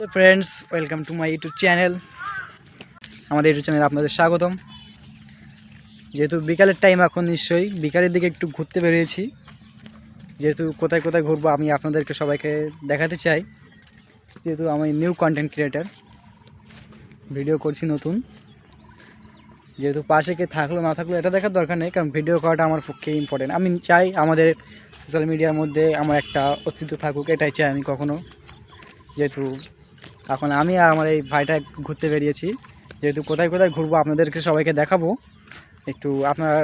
Hello friends, welcome to my YouTube channel. हमारे YouTube channel আপনাদের স্বাগতম। যেহেতু বিকালের টাইম, এখন নিশ্চয়ই বিকালের দিকে একটু ঘুরতে বেরিয়েছি। যেহেতু কোথায় কোথায় ঘুরবো আমি আপনাদেরকে সবাইকে দেখাতে চাই। যেহেতু আমি নিউ কন্টেন্ট ক্রিয়েটার, ভিডিও করছি নতুন। যেহেতু পাশে কে থাকলো না থাকলো এটা দেখার দরকার নেই, কারণ ভিডিও করাটা আমার পক্ষে ইম্পর্টেন্ট। আমি চাই আমাদের সোশ্যাল মিডিয়ার মধ্যে আমার একটা অস্তিত্ব থাকুক, এটাই চাই আমি কখনো। যেহেতু এখন আমি আর আমার এই ভাইটা ঘুরতে বেরিয়েছি, যেহেতু কোথায় কোথায় ঘুরবো আপনাদেরকে সবাইকে দেখাবো। একটু আপনারা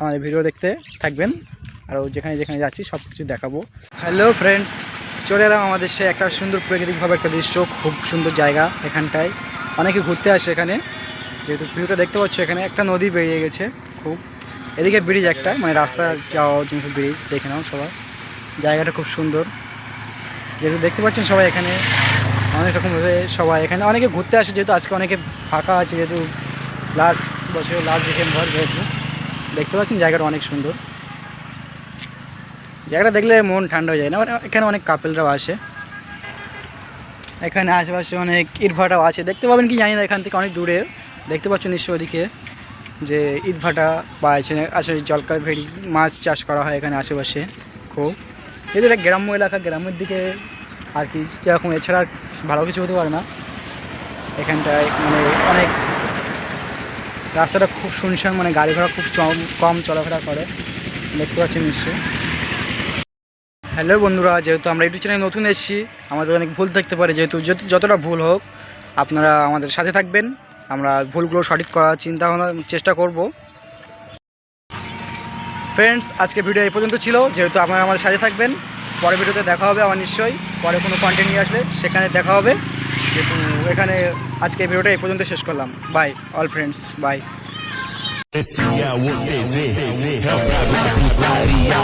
আমাদের ভিডিও দেখতে থাকবেন, আর যেখানে যেখানে যাচ্ছি সব কিছু দেখাবো। হ্যালো ফ্রেন্ডস, চলে এলাম আমাদের সে একটা সুন্দর প্রাকৃতিকভাবে একটা দৃশ্য, খুব সুন্দর জায়গা। এখানটায় অনেকে ঘুরতে আসে এখানে। যেহেতু ভিউটা দেখতে পাচ্ছ, এখানে একটা নদী বেরিয়ে গেছে খুব। এদিকে ব্রিজ একটা, মানে রাস্তা যাওয়ার জন্য ব্রিজ, দেখে নাও সবাই। জায়গাটা খুব সুন্দর। যেহেতু দেখতে পাচ্ছেন সবাই এখানে অনেক রকমভাবে সবাই এখানে অনেকে ঘুরতে আসে। যেহেতু আজকে অনেকে ফাঁকা আছে, যেহেতু লাস্ট বছরের লাস্ট ডিসেম্বর, যেহেতু দেখতে পাচ্ছেন জায়গাটা অনেক সুন্দর। জায়গাটা দেখলে মন ঠান্ডা হয়ে যায় না। এখানে অনেক কাপেলরাও আসে। এখানে আশেপাশে অনেক ইটভাটাও আছে, দেখতে পাবেন কি জানি না, এখান থেকে অনেক দূরে দেখতে পাচ্ছ নিশ্চয় ওদিকে যে ইটভাটা বা আসলে জলকার ভেড়ি মাছ চাষ করা হয় এখানে আশেপাশে খুব। যেহেতু এটা গ্রাম্য এলাকা, গ্রামের দিকে আর কি যেরকম, এছাড়া ভালো কিছু হতে পারে না এখানটায়। মানে অনেক রাস্তাটা খুব শুনশান, মানে গাড়ি ঘোড়া খুব কম চলাফেরা করে, দেখতে পাচ্ছেন নিশ্চয়ই। হ্যালো বন্ধুরা, যেহেতু আমরা ইউটিউব চ্যানেলে নতুন এসেছি, আমাদের অনেক ভুল থাকতে পারে। যেহেতু যতটা ভুল হোক আপনারা আমাদের সাথে থাকবেন, আমরা ভুলগুলো সঠিক করার চিন্তা ভাবনার চেষ্টা করব। ফ্রেন্ডস, আজকে ভিডিও এই পর্যন্ত ছিল। যেহেতু আপনারা আমাদের সাথে থাকবেন, পরের ভিডিওতে দেখা হবে আমার নিশ্চয়ই। পরে কোনো কন্টেন্ট নিয়ে আসলে সেখানে দেখা হবে। যেহেতু এখানে আজকে ভিডিওটা এই পর্যন্ত শেষ করলাম। Bye all friends, bye. Esse é o TV, é o brabo da putaria.